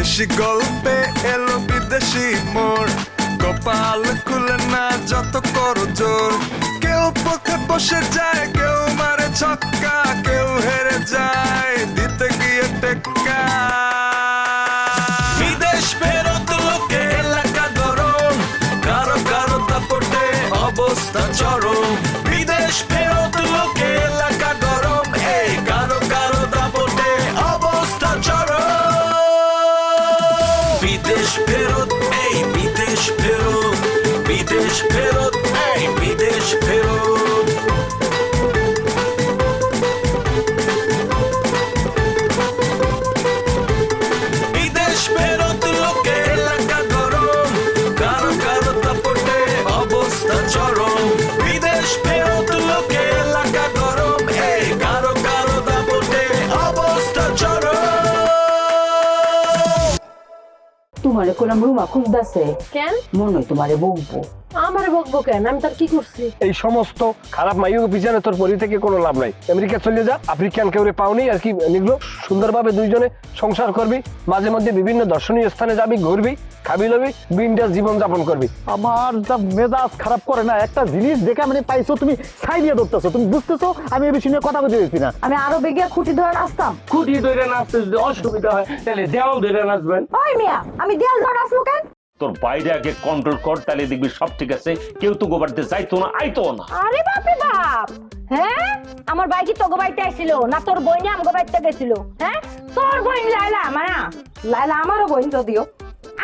বিদেশি গল্পে এলো বিদেশি মোড়, কপাল খুলে না যত করো জোর। কেউ পথে বসে যায়, কেউ মারে ছক্কা, কেউ হেরে যায় দিতে গিয়ে টেক্কা। বিদেশ ফেরত লোকে এলাকা গরম, কারো কারো দাপটে অবস্থা চরম। বিদেশ ফেরত লোকে এলাকা গরম, এই কারো কারো দাপটে অবস্থা চরম। বিদেশ ফেরত, এই বিদেশ ফেরত, বিদেশ ফেরত, এই বিদেশ ফেরত। বিদেশ ফেরত লোকে এলাকা গরম, কারো কারো দাপটে অবস্থা চরম। বিদেশ ফেরত লোকে এলাকা গরম, এই কারো কারো দাপটে অবস্থা চরম। তোমারে কোলাম রুমা খুঁজতেছে কেন? মনে হয় তোমারে বকবো। আমারে বকবো কেন? আমি তার কি করছি? এই সমস্ত খারাপ মাইয়ের পিছনে তোর পরি থেকে কোনো লাভ নাই। আমেরিকা চলে যা, আফ্রিকান কেউ পাওনি আর কি নিগলো। সুন্দরভাবে দুইজনে সংসার করবি, মাঝে মধ্যে বিভিন্ন দর্শনীয় স্থানে যাবি, ঘুরবি, খাবি লবি, বিন্দাস জীবন যাপন করবি। আমার যা মেজাজ খারাপ করে না, একটা জিনিস দেখে মানে পাইছো তুমি ছাই দিয়ে ধরতেছো, তুমি বুঝতেছো আমি এই বিষয় নিয়ে কথা বলতে চাইছি না। আমি আরো বেগে খুঁটি ধরে নাচতাম। খুঁটি ধরে নাচতে যদি অসুবিধা হয় তাহলে দেওয়াল ধরে নাচবেন। ওই মিয়া, আমি দেয়াল ধরে নাচবো কেন? তোর বাইরে আগে কন্ট্রোল কর, তাহলে দেখবি সব ঠিক আছে। কেউ তো গোবারতে যাইতো না, আইতো না। আরে বাপরে বাপ, হ্যাঁ আমার ভাই কি তোগো বাড়িতে আসছিল না তোর বই নিয়ে আমগো বাড়িতে গেছিল? হ্যাঁ তোর বই লাইলা, মানে লাইলা আমারও বই যদিও,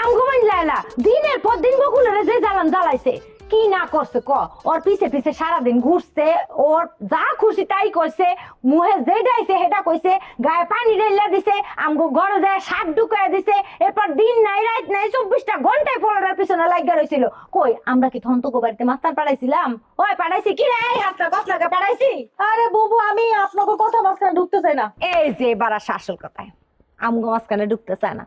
আমগো বই লাইলা দিনের পর দিন বকুলের যে জ্বালান জ্বালাইছে, কি না করছে ক? ওর পিছে পিছে সারাদিন ঘুরছে, ওর যা খুশি তাই করছে, মুহে যেটাইছে হেটা কইছে, গায়ে পানি ঢেলে দিছে, আমগো ঘরে যায় সাপ ঢুকায় দিছে। এরপর দিন নাই রাত নাই 24টা ঘন্টায় পোলার পিছনে লাগিয়ে রইছিল। কই আমরা কি তখন তোগো বাড়িতে মাস্টার পাঠাইছিলাম? ওই পাঠাইছি কি রে? হাসটা কসলাকে পাঠাইছি? আরে বুবু, আমি আপনাকে কথা মাঝখানে ঢুকতে চাই না। এই যে বারা আসল কথায় আমগো মাঝখানে ঢুকতে চায় না।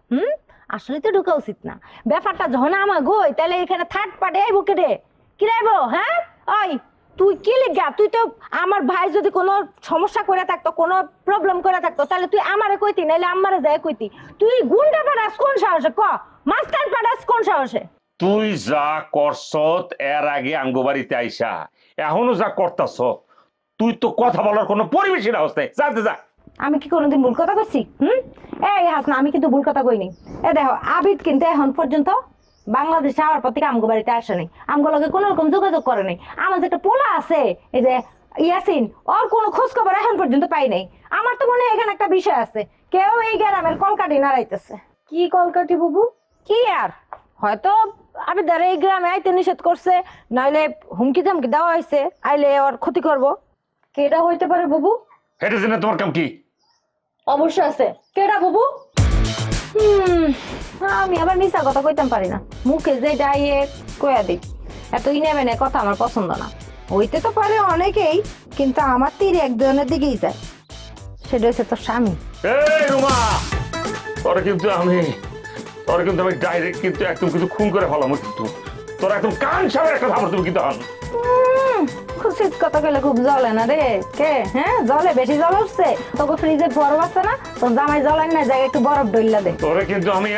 আসলে তো ঢুকা উচিত না। ব্যাপারটা যখন আমার গই, তাহলে এখানে থার্ড পার্টি আইবো কে রে? কি রাইবো? হ্যাঁ ওই তুই কি লিখা? তুই তো আমার ভাই যদি কোনো সমস্যা করে থাকতো, কোনো প্রবলেম করে থাকতো, তাহলে তুই আমারে কইতি, নাইলে আমারে যায় কইতি। তুই গুন্ডা পাঠাস কোন সাহসে? ক মাস্টার পাঠাস কোন সাহসে? তুই যা করছত এর আগে আঙ্গো বাড়িতে আইসা, এখনো যা করতাছ, তুই তো কথা বলার কোনো পরিবেশই না হচ্ছে। যাতে যা। আমি কি কোনোদিন ভুল কথা কইছি? এই হাসনা, আমি কিন্তু ভুল কথা কইনি। এ দেখো, আবিদ কিন্তু এখন পর্যন্ত বাংলাদেশে আওয়ার পর থেকে আমগো বাড়িতে আসে নাই, আমগো লগে কোনো রকম যোগাযোগ করে নাই। আমার যে একটা পোলা আছে, এই যে ইয়াসিন, ওর কোনো খোঁজ খবর এখন পর্যন্ত পাই নাই। আমার তো মনে হয় এখানে একটা বিষয় আছে, কেউ এই গ্রামের কলকাঠি নাড়াইতেছে। কি কলকাঠি বুবু? কি আর, হয়তো আবিদার এই গ্রামে আইতে নিষেধ করছে, নইলে হুমকি ধমকি দেওয়া হয়েছে, আইলে ওর ক্ষতি করবো। কেডা হইতে পারে বুবু? হেঁটে জেনে তোমার কাম কি? অবশ্যই আছে। কেডা বুবু? আমি আবার মিশা কথা কইতাম পারি না, মুখে যে যাইয়ে কয়া দিই। এত ইনে মেনে কথা আমার পছন্দ না। হইতে তো পারে অনেকেই, কিন্তু আমার তীর একজনের দিকেই যায়, সেটা হচ্ছে তোর স্বামী। এই রুমা, তোরা কিন্তু আমি ডাইরেক্ট কিন্তু একদম কিন্তু খুন করে ফেলাম কিন্তু। তোরা একদম কান সামনে একটা ধাপড় তুমি কিন্তু হন। খুশির কথা কইলে খুব জ্বলে না রে। কে? হ্যাঁ জ্বলে, বেশি জল উঠছে তোকে? ফ্রিজে বরফ আছে না? তোর জামাই জ্বলেন না, জায়গায় একটু বরফ ডইলা দে। তোরে কিন্তু আমি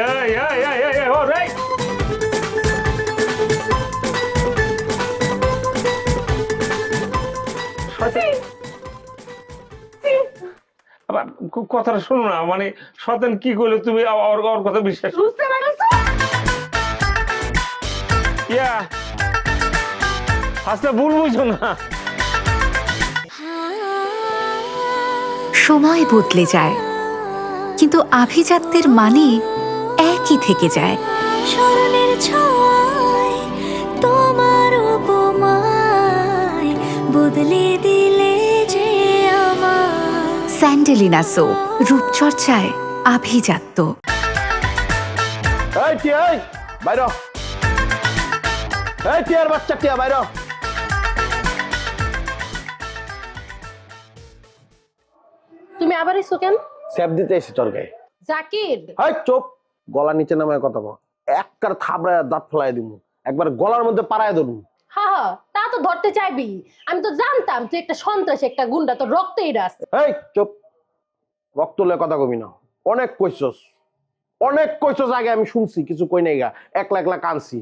কথাটা শোনো না, মানে শয়তান কি করলে তুমি ওর কথা বিশ্বাস বুঝতে পারছো? হাসতে ভুল বুঝো না। সময় বদলে যায়, কিন্তু আভিজাত্যের মানে একই থেকে যায়। স্মরণের ছোঁয়ায় তোমার উপমায় বদলে দিলে যে আমার। স্যান্ডেলিনা সো, রূপচর্চায় আভিজাত্য। এই টিয়া, এই বাইরে। এই টিয়ার বাচ্চা, টিয়া বাইরে। তুমি আবার এসো কেন? স্যাপ দিতে এসে তোর গায়ে। জাকির, এই চুপ, গলা নিচে নামায় কথা বল। একবার থাবড়ায় দাঁত ফেলাই দিব, একবার গলার মধ্যে পাড়ায় ধরবো। হ্যাঁ তা তো ধরতে চাইবি। আমি তো জানতাম তুই একটা সন্ত্রাসী, একটা গুন্ডা, তোর রক্তেই রাস। এই চুপ, রক্ত লয়ে কথা কবি না, অনেক কইছস। অনেক কইছো জায়গায় আমি শুনছি, কিছু কই নাই গা, একলা একলা কানছি।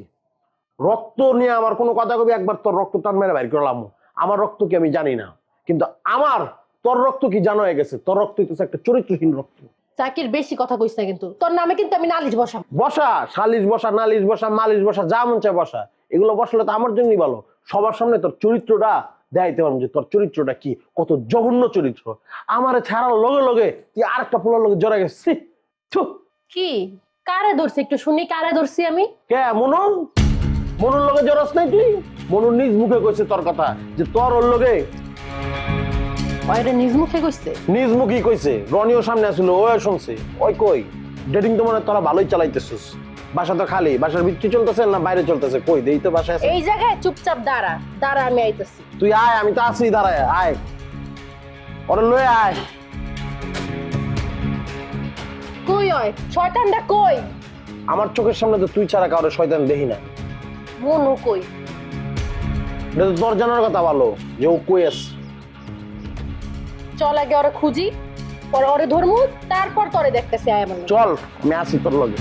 রক্ত নিয়ে আমার কোনো কথা কবি, একবার তোর রক্ত টান মেরে বাইর করলাম। আমার রক্ত কি আমি জানি না, কিন্তু আমার তোর রক্ত কি জানা হয়ে গেছে। তোর রক্ত হইতেছে একটা চরিত্রহীন রক্ত। জাকির বেশি কথা কইছ না কিন্তু, তোর নামে কিন্তু আমি নালিশ বসাম। বসা, সালিশ বসা, নালিশ বসা, মালিশ বসা, যা মন চায় বসা। এগুলো বসলে তো আমার জন্যই ভালো। সবার সামনে তোর চরিত্রটা দেখাইতে পারবো যে তোর চরিত্রটা কি, কত জঘন্য চরিত্র। আমারে ছাড়ার লগে লগে তুই আর একটা পোলার লগে জড়া গেছিস। কি কারে ধরছি একটু শুনি, কারে ধরছি আমি? কে? মনুর? মনুর লগে জড়াস নাই তুই? মনুর নিজ মুখে কইছে তোর কথা যে তোর ওর লগে। ওরে নিজ মুখে কইছে? নিজ মুখেই কইছে, রনিও সামনে আসলো, ও শুনছে। ওই কই ডেটিং তো মনে তোরা ভালোই চালাইতেছিস। বাসা তো খালি, বাসার ভিতরে চলতেছে না বাইরে চলতেছে? কই দেই তো বাসায় আছে। এই জায়গায় চুপচাপ দাঁড়া, দাঁড়া আমি আইতাছি। তুই আয়, আমি তো আছি দাঁড়ায়। আয় ওরে লয়ে আয়। কই ওই শয়তানটা কই? আমার চোখের সামনে তো তুই ছাড়া কারো শয়তান দেখি না। মনু কই? এটা তো তোর জানার কথা ভালো যে ও কই আছে। চল আগে ওরে খুঁজি, পরে ওরে ধরমু, তারপর তোরে দেখতেছি। আয় আমার চল, আমি আসি তোর লগে।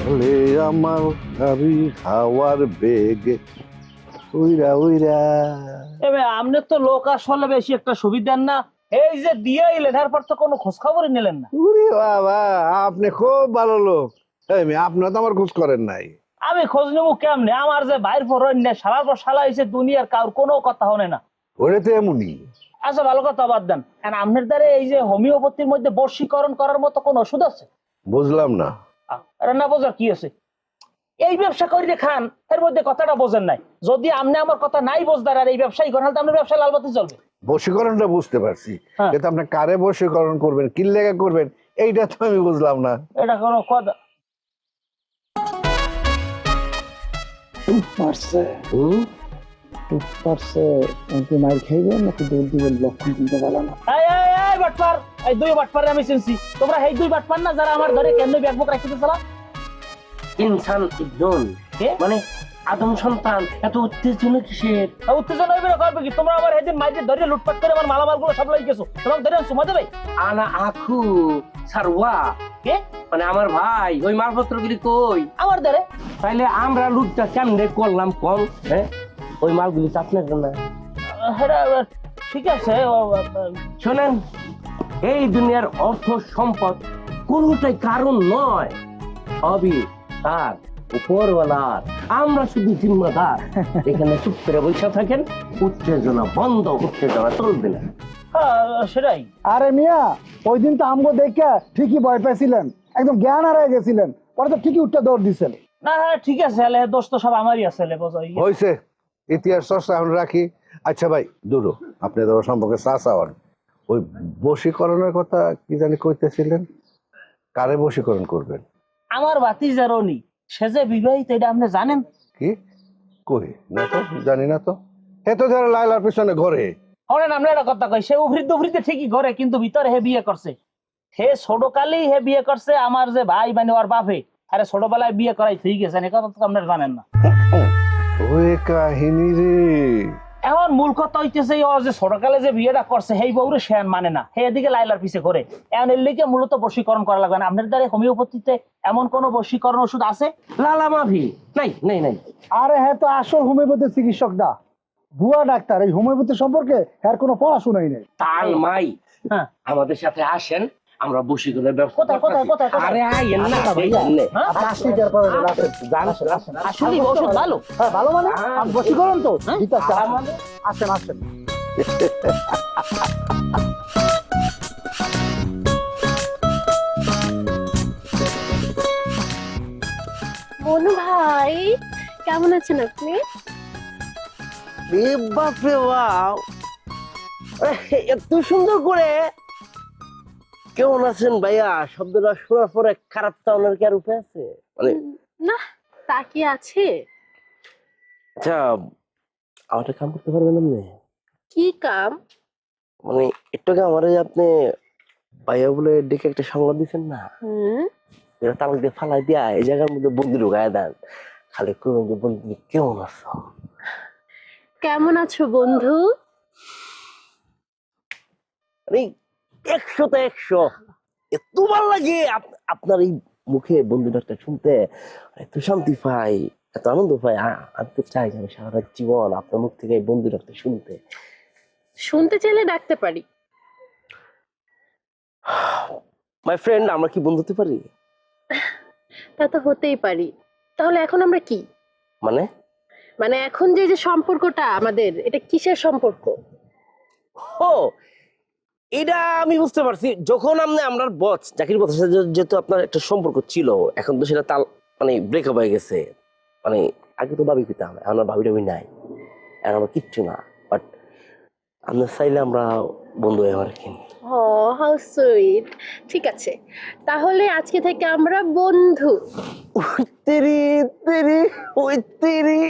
বলে আমার গাড়ি হাওয়ার বেগে উইরা উইরা। এবে আমনে তো লোক আসলে বেশি একটা সুবিধার না। এই যে দিয়ে এলেন এরপর তো কোনো খোঁজ খবরই নিলেন না। উরে বাবা, আপনি খুব ভালো লোক। আপনার তো আমার খোঁজ করেন নাই। আমি খোঁজ নেবো কেমনে? আমার যে বাইর পর সালার পর সালা হয়েছে, দুনিয়ার কার কোনো কথা হনে না। ওরে তো এমনই। আচ্ছা ভালো কথা বাদ দেন, আপনার দ্বারা এই যে হোমিওপ্যাথির মধ্যে বশীকরণ করার মতো কোন ওষুধ আছে? বুঝলাম না। আরে না বোঝার কি আছে? এই ব্যবসা করে খান, এর মধ্যে কথাটা বোঝেন নাই। যদি আপনি আমার কথা নাই বুঝদার আর এই ব্যবসায়ী করেন, তাহলে আপনার ব্যবসা লালবাতি চলবে। বশীকরণটা বুঝতে পারছি, হ্যাঁ। কিন্তু আপনি কারে বশীকরণ করবেন, কি লেগে করবেন, এইটা তো আমি বুঝলাম না। এটা কোনো কথা? এই বাটপার, এই দুই বাটপারে আমি চিনছি। তোমরা এই দুই বাটপার না যারা আমার ধরে কেন ব্যাগ বুক রাখতে চালা? ইনসান ইবনুন, মানে আদম সন্তান, এত উত্তেজনা কিসের? উত্তেজনা হইবে না করবে কি? তোমরা আমার সেদিন মাইকে ধরে লুটপাট করে আমার মালামাল গুলো সব লই গেছো, তোমাকে ধরে সুমা দেবে? আনা আখু সারওয়া, কে? মানে আমার ভাই। ওই মালপত্রগুলি কই? আমার ধরে। তাইলে আমরা লুটটা কেমনে করলাম কম? হ্যাঁ, ওই মালগুলি তো আপনার না। ঠিক আছে, শোনেন, এই দুনিয়ার অর্থ সম্পদ কোনটাই কারণ নয়, সবই তার উপরওয়ালার। আমরা শুধু জিম্মাদার। এখানে চুপ করে বসে থাকেন, উত্তেজনা বন্ধ, উত্তেজনা চলবে না। সেটাই। আরে মিয়া, ওই দিন তো আমগো দেখে ঠিকই ভয় পাইছিলেন, একদম জ্ঞান হারায় গেছিলেন, পরে তো ঠিকই উঠতে দৌড় দিছেন। না হ্যাঁ ঠিক আছে, দোষ তো সব আমারই আছে। হয়েছে, ইতিহাস চর্চা এখন রাখি। আচ্ছা ভাই দুরু, আপনি তো সম্পর্কে চাচা হন, ওই বশীকরণের কথা কি জানি কইতেছিলেন, কারে বশীকরণ করবেন? আমার ভাতিজা রনি, সে যে বিবাহিত, এটা আপনি জানেন? কি কই না তো, জানি না তো। হে তো ধরে লাইলার পিছনে ঘরে। শোনেন, আমরা একটা কথা কই, সে উভৃত উভৃতে ঠিকই ঘরে, কিন্তু ভিতরে হে বিয়ে করছে। হে ছোটকালেই হে বিয়ে করছে আমার যে ভাই, মানে ওর বাপে। আরে ছোটবেলায় বিয়ে করাই ঠিক আছে, এ কথা তো আপনারা জানেন না। ওই কাহিনী রে। এখন মূল কথা হইতেছে ও যে ছোটকালে যে বিয়েটা করছে, সেই বউরে সে মানে না, হে এদিকে লাইলার পিছে করে। এখন এর লিগে মূলত বশীকরণ করা লাগবে না। আপনার দ্বারা হোমিওপ্যাথিতে এমন কোন বশীকরণ ওষুধ আছে? লালা মাফি নাই, নাই, নাই। আরে হ্যাঁ, তো আসল হোমিওপ্যাথি চিকিৎসকটা ভুয়া ডাক্তার। এই হোমিওপ্যাথি সম্পর্কে এর কোনো পড়াশোনাই নেই। তাল মাই, হ্যাঁ, আমাদের সাথে আসেন, আমরা বশীকরণের ব্যবস্থা কোথায় কোথায় করতেছি। কোথায় কোথায়? আরে আইয়েন না, এইখানে। আসলে ওষুধ ভালো। হ্যাঁ ভালো, মানে বশীকরণ তো ঠিক আছে। আসেন আসেন। মনু ভাই, কেমন আছেন আপনি? বাপরে বাপ, এত সুন্দর করে। কেমন আছেন ভাইয়া? শব্দটা শোনার পরে খারাপ টাউনের কি আর উপায় আছে? মানে না, তা কি আছে? আচ্ছা, আমার একটা কাম করতে পারবেন আপনি? কি কাম? মানে একটু আগে আমার আপনি ভাইয়া বলে ডেকে একটা সংবাদ দিচ্ছেন না, এটা তালাক দিয়ে ফালাই দিয়া এই জায়গার মধ্যে বন্দি ঢুকায় দেন। খালি করবেন যে বন্ধু কেমন আছো? কেমন আছো বন্ধু? মানে 100 তে 100। এত ভালো লাগে আপনার এই মুখে বন্ধু ডাকটা শুনতে এত শান্তি পাই, এত আনন্দ পাই। আমি তো চাই যে আমি সারা জীবন আপনার মুখ থেকে এই বন্ধু ডাকটা শুনতে। শুনতে চাইলে ডাকতে পারি। মাই ফ্রেন্ড, আমরা কি বন্ধু হতে পারি? তা তো হতেই পারি। তাহলে এখন আমরা কি? মানে মানে এখন যে যে সম্পর্কটা আমাদের, এটা কিসের সম্পর্ক? ও, এটা আমি বুঝতে পারছি। যখন আমরা বস জাকির বসের সাথে যেহেতু আপনার একটা সম্পর্ক ছিল, এখন তো সেটা তাল মানে ব্রেকআপ হয়ে গেছে। মানে আগে তো ভাবি পেতাম, এখন আর ভাবি টাবি নাই, এখন আমরা কিচ্ছু না। বাট আমরা চাইলে আমরা বন্ধু হয়ে আমার কিনি। ও হাউ সুইট। ঠিক আছে, তাহলে আজকে থেকে আমরা বন্ধু। তেরি তেরি ওই তেরি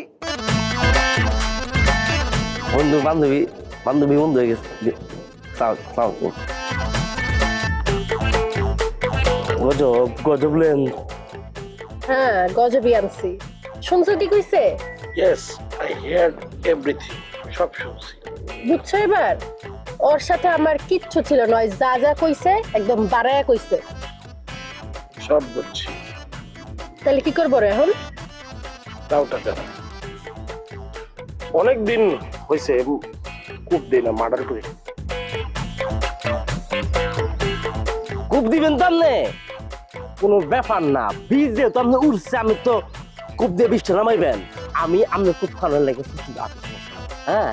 বন্ধু বান্ধবী বান্ধবী বন্ধু হয়ে গেছে। গজব গজব লেন। হ্যাঁ, গজবই আনছি। শুনছো কি কইছে? ইয়েস, আই হিয়ার এভরিথিং, সব শুনছি। বুঝছো এবার? ওর সাথে আমার কিচ্ছু ছিল না, ওই যা যা কইছে একদম বাড়ায়া কইছে। সব বুঝছি। তাহলে কি করবো রে এখন? তাওটা কেন? অনেকদিন হয়েছে কূপ দিই না, মার্ডার করি। কূপ দিবেন তো আপনি? কোনো ব্যাপার না, বীজ দিয়ে তো আপনি উঠছে, আমি তো কূপ দিয়ে বৃষ্টি নামাইবেন। আমি আপনার কূপ খাওয়ানোর লেগে হ্যাঁ।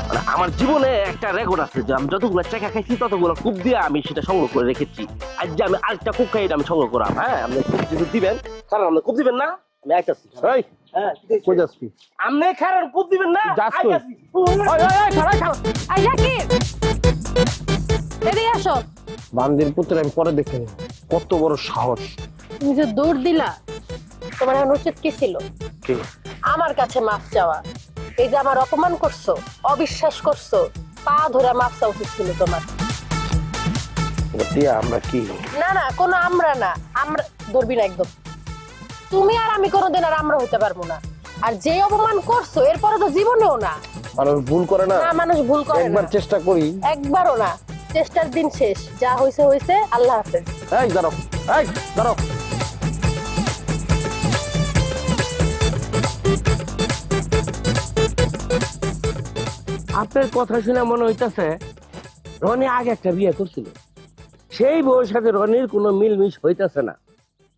মানে আমার জীবনে একটা রেকর্ড আছে যে আমি যতগুলো চেকা খাইছি ততগুলো কূপ দিয়ে আমি সেটা সংগ্রহ করে রেখেছি। আজ যে আমি আরেকটা কূপ খাই আমি সংগ্রহ করাম। হ্যাঁ, আপনি কূপ যদি দিবেন, কারণ আপনি কূপ দিবেন না, আমি আইতাছি। কই যাচ্ছি? আপনি কারণ কূপ দিবেন না, আইতাছি। আই জাকির, এদিকে আসো। বান্দির পুত্র আমি পরে দেখে নিব, কত বড় সাহস। তুমি যে দৌড় দিলা, তোমার এখন উচিত কি ছিল? কি? আমার কাছে মাফ চাওয়া। এই যে আমার অপমান করছো, অবিশ্বাস করছো, পা ধরে মাফ চাওয়া উচিত ছিল তোমার। টিয়া, আমরা কি? না না, কোনো আমরা না, আমরা ধরবি না একদম। তুমি আর আমি কোনোদিন আর আমরা হইতে পারবো না। আর যে অপমান করছো এরপরে তো জীবনেও না। মানুষ ভুল করে না? না, মানুষ ভুল করে না। একবার চেষ্টা করি। একবারও না, চেষ্টার দিন শেষ। যা হইছে হইছে, আল্লাহ হাফেজ। এই দাঁড়াও, এই দাঁড়াও। আপনার কথা শুনে মনে হইতেছে রনি আগে একটা বিয়ে করছিল, সেই বউয়ের সাথে রনির কোনো মিলমিশ হইতেছে না।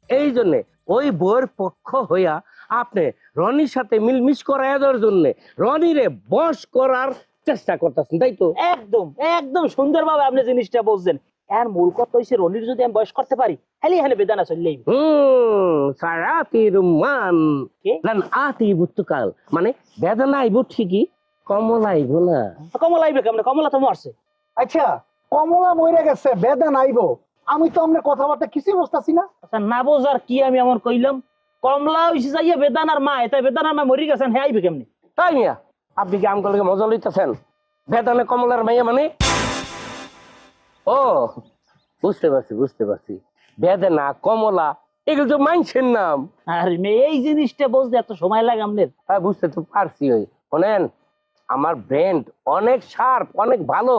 এই জন্য ওই বউয়ের পক্ষ হইয়া আপনি রনির সাথে মিলমিশ করাইয়া দেওয়ার জন্য রনিরে বশ করার চেষ্টা করতেছেন, তাই তো? একদম একদম সুন্দরভাবে আপনি জিনিসটা বলছেন। এর মূল কথা হইছে রনির যদি আমি বয়স করতে পারি, খালি এখানে বেদানা চললেই। সারাতি রুমান লান আতি বুতুকাল, মানে বেদনা আইব ঠিকই, কমলা আইব না। কমলা আইবে কেমন? কমলা তো মরছে। আচ্ছা, কমলা মরে গেছে, বেদা নাইবো? আমি তো আপনার কথাবার্তা কিছুই বুঝতেছি না। আচ্ছা, না বোঝার কি আমি এমন কইলাম? কমলা হইছে যাইয়া বেদানার মা, তাই বেদানার মা মরি গেছেন, হ্যাঁ আইবে কেমনি? তাই মিয়া, আপনি কি আমগুলোকে মজা লইতেছেন? বেদানে কমলার মাইয়া মানে? ও বুঝতে পারছি বুঝতে পারছি, বেদনা কমলা এগুলো তো মানুষের নাম। আরে মেয়ে, এই জিনিসটা বুঝতে এত সময় লাগে আপনার? হ্যাঁ, বুঝতে তো পারছি। ওই শোনেন, আমার ব্রেন অনেক শার্প, অনেক ভালো।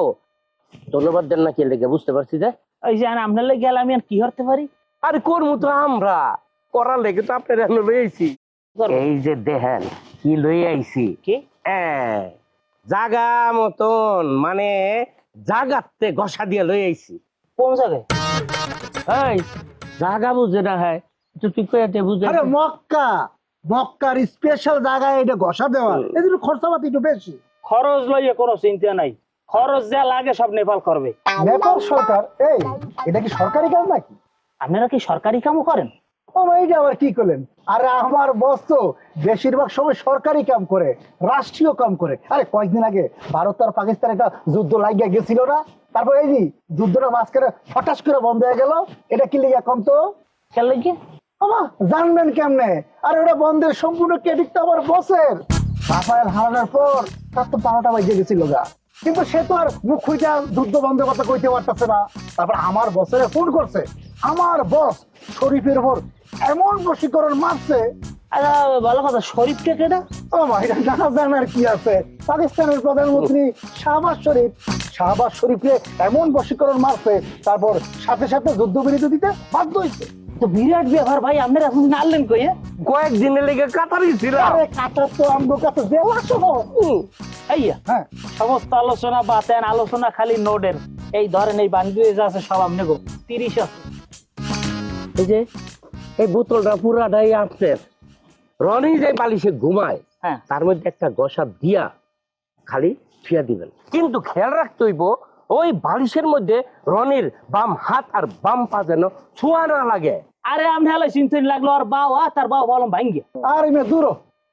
ধন্যবাদ দেন না কি লেগে, বুঝতে পারছি যে ওই যে আপনার লেগে গেলে আমি আর কি করতে পারি? আরে করবো তো আমরা, করার লেগে তো আপনার এখন লই আইছি। এই যে দেখেন কি লই আইছি, কি জাগা মতন, মানে জাগাতে ঘষা দিয়ে লই আইছি। কোন জায়গায়? এই জাগা বুঝে না, হয় তুই কইতে বুঝে। আরে মক্কা, মক্কার স্পেশাল জায়গায় এটা ঘষা দেওয়া, এদের খরচাপাতি একটু বেশি। খরচ লইয়া কোনো চিন্তা নাই, খরচ যা লাগে সব নেপাল করবে। নেপাল সরকার? এই, এটা কি সরকারি কাজ নাকি? আপনারা কি সরকারি কামও করেন? এইটা আবার কি করলেন? আরে আমার বস তো বেশিরভাগ সময় সরকারি কাম করে, রাষ্ট্রীয় কাম করে। আরে কয়েকদিন আগে ভারত আর পাকিস্তান একটা যুদ্ধ লাগিয়ে গেছিল না? তারপর এই যে যুদ্ধটা মাঝখানে হঠাৎ করে বন্ধ হয়ে গেল, এটা কি লেগে এখন তো কেন লাগে? জানবেন কেমনে? আর ওটা বন্ধের সম্পূর্ণ ক্রেডিট তো আমার বসের। রাফায়েল হারানোর পর তার তো 12টা বাজে গেছিল গা, কিন্তু সে তো আর মুখ খুঁজা যুদ্ধ বন্ধ কথা কইতে পারতেছে না। তারপর আমার বসের ফোন করছে, আমার বস শরীফের উপর এমন বশীকরণ মারছে। ভালো কথা, শরীফকে কেনা? ও ভাই, জানার কি আছে? পাকিস্তানের প্রধানমন্ত্রী শাহবাজ শরীফ, শাহবাজ শরীফে এমন বশীকরণ মারছে, তারপর সাথে সাথে যুদ্ধবিরতি দিতে বাধ্য হয়েছে। তো বিরাট ব্যাপার ভাই, আপনারা এখন আনলেন কই? কয়েকদিনের লেগে কাতারই ছিলাম। আরে কাটার তো আমার কাছে জেলা শহর। আইয়া হ্যাঁ, সমস্ত আলোচনা বাতেন, আলোচনা খালি নোডের। এই ধরেন এই বান্ডি যা আছে সব আপনি গো 30 আছে। এই যে এই বোতলটা পুরাটাই আপনার। রনি যে বালিশে ঘুমায়, হ্যাঁ, তার মধ্যে একটা গসা দিয়া খালি ছুঁয়া দিবেন, কিন্তু খেয়াল রাখতে হইব ওই বালিশের মধ্যে রনির বাম হাত আর বাম পা যেন ছোঁয়া না লাগে। আরে আপনি হালাই চিন্তা লাগলো আর বাও তার বাও বললাম ভাঙ্গে। আর এমনি দূর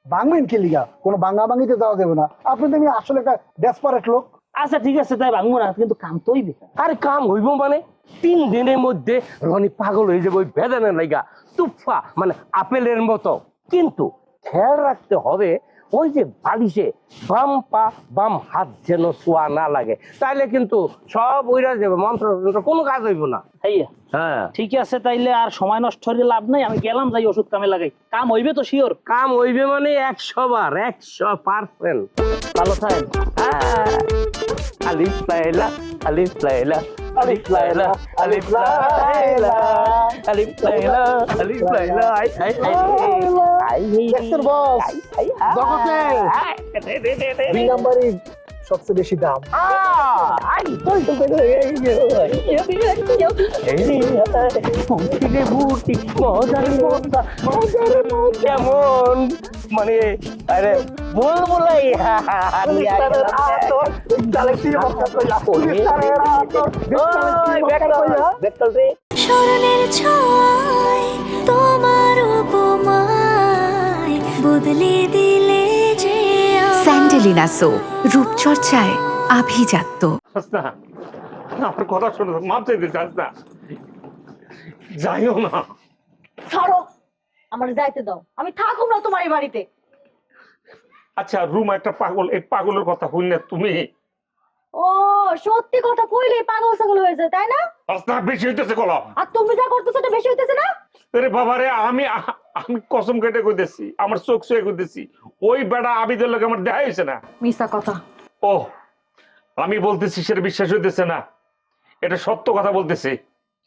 ভাঙবেন কি লিগা? কোনো ভাঙা ভাঙিতে যাওয়া যাবে না। আপনি তো এমনি আসলে একটা ডেসপারেট লোক। আচ্ছা ঠিক আছে, তাই ভাঙবো না, কিন্তু কাম তো হইবে। আরে কাম হইব মানে 3 দিনের মধ্যে রনি পাগল হয়ে যাবে ওই বেদানের লাইগা, তুফা মানে আপেলের মতো। কিন্তু খেয়াল রাখতে হবে ওই যে বালিশে বাম পা বাম হাত যেন ছোঁয়া না লাগে, তাইলে কিন্তু সব ওইরা যাবে, মন্ত্র কোনো কাজ হইব না। আইয়া হ্যাঁ ঠিক আছে, তাইলে আর সময় নষ্ট হলে লাভ নাই, আমি গেলাম, যাই ওষুধ কামে লাগাই। কাম হইবে তো শিওর? কাম হইবে মানে 100 বার 100%। ভালো থাকেন। আলিফ লাইলা আলিফ লাইলা আলিফ লাইলা আলিফ লাইলা আলিফ লাইলা আলিফ লাইলা আই আই আই দেখছেন বস, জগতে 2 নাম্বারই সবচেয়ে বেশি দাম। আই তোল তো বের হয়ে কেমন মানে আরে বুলবুলাই স্মরণের ছয় তোমার উপমায় বদলে দিলে যে স্যান্ডেলিনা সো, রূপচর্চায় আভিজাত্য। হাসনা, আমার কথা শোনো, মাপ চাইতে চাস না, যাইও না। ছাড়ো, আমার যাইতে দাও, আমি থাকুম না তোমার এই বাড়িতে। আচ্ছা রুম একটা পাগল, এই পাগলের কথা কই না তুমি? ও সত্যি কথা কইলে পাগল ছাগল হয়ে যায়, তাই না? হাসনা, বেশি হইতেছে কলম। আর তুমি যা করতেছো এটা বেশি হইতেছে না? আরে বাবারে, আমি কসম কেটে কইতেছি, আমার চোখ ছুঁয়ে কইতেছি, ওই বেড়া আবিদের লোক আমার দেখা হয়েছে না। মিছা কথা। ও আমি বলতেছি সেটা বিশ্বাস হইতেছে না, এটা সত্য কথা বলতেছি।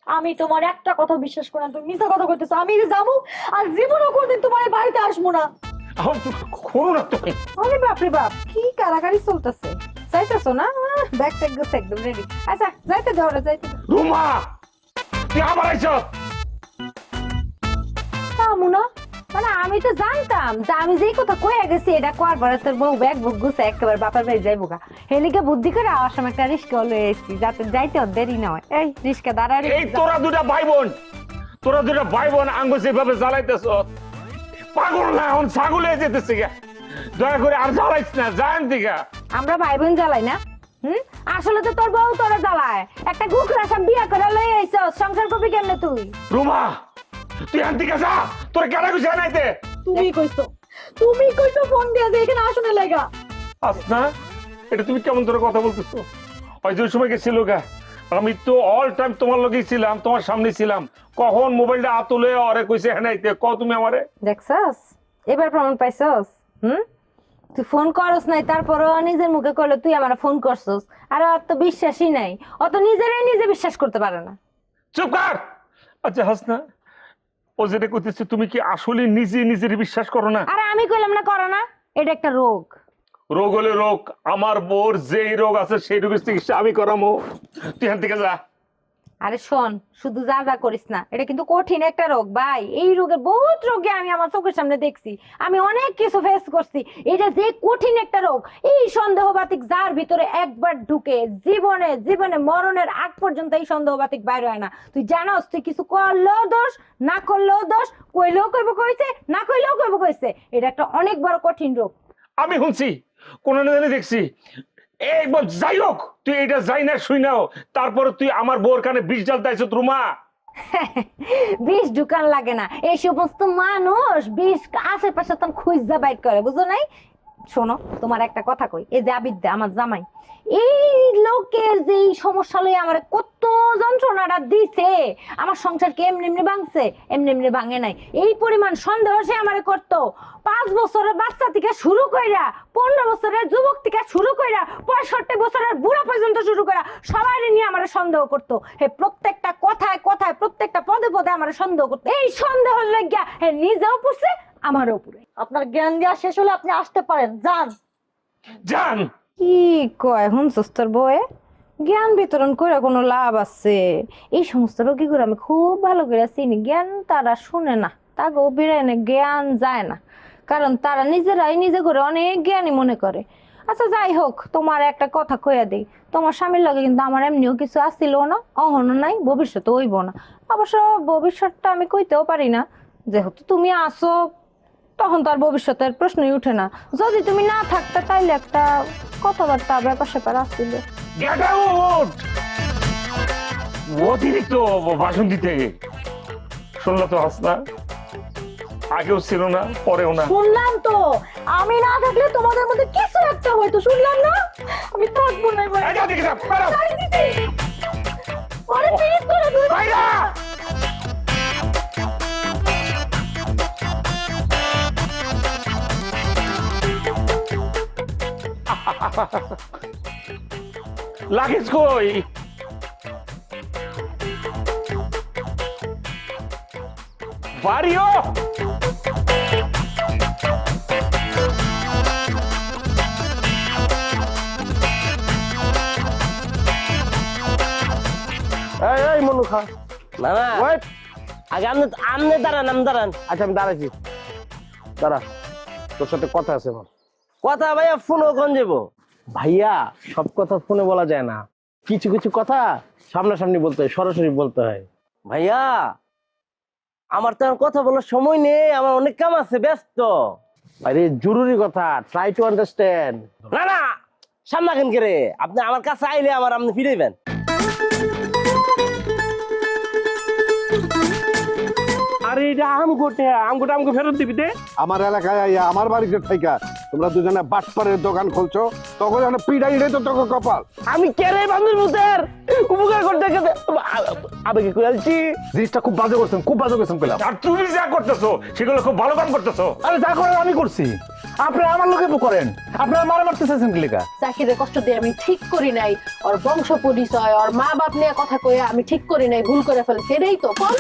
আমি তোমার একটা কথা বিশ্বাস করি না, তুমি মিছা কথা কইতেছো। আমি যে যাবো আর জীবনও কোনদিন তোমার এই বাড়িতে আসবো না। করো না তুমি। আরে বাপ রে বাপ, কি কারাগারি চলতেছে। যাইতেছো না? ব্যাগ ট্যাগ গেছে একদম রেডি। আচ্ছা যাইতে দাও, যাইতে দাও। রুমা, তুই আবার আইছো? মুনা, মানে আমি তো জানতাম যে আমি যেই কথা কয়ে গেছি এটা করবার তোর বউ ব্যাগ বুক গুছে একেবারে বাপের বাড়ি যাইবো গা। হেলিকে বুদ্ধি করে আওয়ার সময় একটা রিস্কা লয়ে এসেছি যাতে যাইতে ওর দেরি না হয়। এই রিস্কা দাঁড়ায়। এই তোরা দুটা ভাই বোন আঙ্গু যেভাবে জ্বালাইতেছ, পাগল না এখন ছাগল হয়ে যেতেছে গা। দয়া করে আর জ্বালাইস না, জান দিগা। আমরা ভাই বোন জ্বালাই না? আসলে তো তোর বউ তোরা জ্বালায়। একটা গুকরা সব বিয়া করে লয়ে আইছস, সংসার করবি কেমনে তুই? রুমা, তুই আন দিগা যা, তোর কেন কিছু জানাইতে? তুমি কইছো ফোন দিয়া যে এখানে আসনে লাগা। আসনা, এটা তুমি কেমন ধরে কথা বলতেছো? ওই যে সময় গেছিল গা, আমি তো অল টাইম তোমার লগেই ছিলাম, তোমার সামনে ছিলাম। কখন মোবাইলটা আতুলে অরে কইছে হেনাইতে ক তুমি আমারে? দেখছস, এবার প্রমাণ পাইছস। তুই ফোন করস নাই, তারপরও নিজের মুখে কইলো তুই আমারে ফোন করছস। আর অত তো বিশ্বাসই নাই, অত নিজেরাই নিজে বিশ্বাস করতে পারে না। চুপ কর। আচ্ছা হাসনা, ও যেটা কইতেছে তুমি কি আসলে নিজে নিজের বিশ্বাস করো না? আরে আমি কইলাম না করো না, এটা একটা রোগ। রোগ হলে রোগ, আমার বোর যেই রোগ আছে সেই রোগের চিকিৎসা আমি করামো, তুই এখান থেকে যা। আরে শোন, শুধু যা যা করিস না, এটা কিন্তু কঠিন একটা রোগ ভাই। এই রোগের বহুত রোগে আমি আমার চোখের সামনে দেখছি, আমি অনেক কিছু ফেস করছি। এটা যে কঠিন একটা রোগ, এই সন্দেহবাতিক যার ভিতরে একবার ঢুকে জীবনে জীবনে মরণের আগ পর্যন্ত এই সন্দেহবাতিক বাইরে হয় না। তুই জানোস, তুই কিছু করলেও দোষ, না করলেও দোষ, কইলেও কইব কইছে, না কইলেও কইব কইছে। এটা একটা অনেক বড় কঠিন রোগ। আমি শুনছি, কোন দেখছি। এই বল, যাই হোক, তুই এটা যাই না শুই নাও, তারপরে তুই আমার বোর কানে বিষ জ্বালতেছ রুমা। বিষ ঢুকান লাগে না, এই সমস্ত মানুষ বিষ আশেপাশে তখন খুঁজা বাইট করে, বুঝো নাই? শোনো তোমার একটা কথা কই, এই যে আবিদ্যা আমার জামাই, এই লোকের যে এই সমস্যা লইয়া আমার কত যন্ত্রণাটা দিছে, আমার সংসারকে এমনি এমনি ভাঙছে, এমনি এমনি ভাঙে নাই। এই পরিমাণ সন্দেহ সে আমারে করতো 5 বছরের বাচ্চা থেকে শুরু কইরা 15 বছরের যুবক থেকে শুরু কইরা 65 বছরের বুড়া পর্যন্ত শুরু কইরা সবাই নিয়ে আমারে সন্দেহ করতো। হে প্রত্যেকটা কথায় কথায় প্রত্যেকটা পদে পদে আমারে সন্দেহ করতো। এই সন্দেহ লাগিয়া হে নিজেও পড়ছে আমারও উপরে। আপনার জ্ঞান দেওয়া শেষ হলে আপনি আসতে পারেন, যান। জান কি কয় হুনছস তোর বয়ে? জ্ঞান বিতরণ করে কোনো লাভ আছে? এই সমস্ত রোগীগুলো আমি খুব ভালো করে চিনি। জ্ঞান তারা শুনে না, তাকে বিরায়নে জ্ঞান যায় না, কারণ তারা নিজেরাই নিজে করে অনেক জ্ঞানী মনে করে। আচ্ছা যাই হোক, তোমার একটা কথা কইয়া দিই, তোমার স্বামীর লগে কিন্তু আমার এমনিও কিছু আসছিল না, অহনো নাই, ভবিষ্যতে হইব না। অবশ্য ভবিষ্যৎটা আমি কইতেও পারি না, যেহেতু তুমি আসো তখন তো আর ভবিষ্যতের প্রশ্নই উঠে না। যদি তুমি না থাকতে তাইলে একটা কথাবার্তা ব্যাপার স্যাপার আসছিল। Get out! অতিরিক্ত ভাষণ দিতে শুনলো তো হাসনা, আগেও ছিল না পরেও না। শুনলাম তো, আমি না থাকলে তোমাদের মধ্যে কিছু একটা হয়তো, শুনলাম না? আমি থাকবো না এবার। এই যাও দেখে যাও, বেরো। আরে প্লিজ করে দূর বাইরা! লাগেজ কই? বাড়িও এই মনু খা। না না, ওয়েট। আগে আমনে দাঁড়ান, আম দাঁড়ান। আচ্ছা আমি দাঁড়াইছি, দাঁড়া, তোর সাথে কথা আছে আমার। কথা ভাইয়া ফোনও কোন যাবো? ভাইয়া সব কথা ফোনে বলা যায় না, কিছু কিছু কথা সামনাসামনি বলতে হয়, সরাসরি বলতে হয়। ভাইয়া আমার তো এখন কথা বলার সময় নেই, আমার অনেক কাম আছে, ব্যস্ত। আরে জরুরি কথা, ট্রাই টু আন্ডারস্ট্যান্ড। না না, সামনা কেন করে? আপনি আমার কাছে আইলে আমার আপনি ফিরাইবেন। আরে এটা আমগোটে আমগো ফেরত দিবি দে। আমার এলাকায় আইয়া আমার বাড়িতে থাইকা তোমরা দুজনে বাটপারের দোকান খুলছো, তখন যেন পিড়াই রে তো তোকে কপাল। আমি কেরে বান্ধব মুতের উপকার করতে গেছে আবেগে কইছি। জিনিসটা খুব বাজে করছেন, খুব বাজে করছেন পেলাম। আর তুমি যা করতেছো সেগুলো খুব ভালো কাম করতেছো। আরে যা করার আমি করছি, আপনি আমার লোকে করেন, আপনারা মারা মারতে চাইছেন কি লেখা? চাকরির কষ্ট দিয়ে আমি ঠিক করি নাই, ওর বংশ পরিচয়, ওর মা বাপ নিয়ে কথা কয়ে আমি ঠিক করি নাই, ভুল করে ফেলেছি, এটাই তো কোন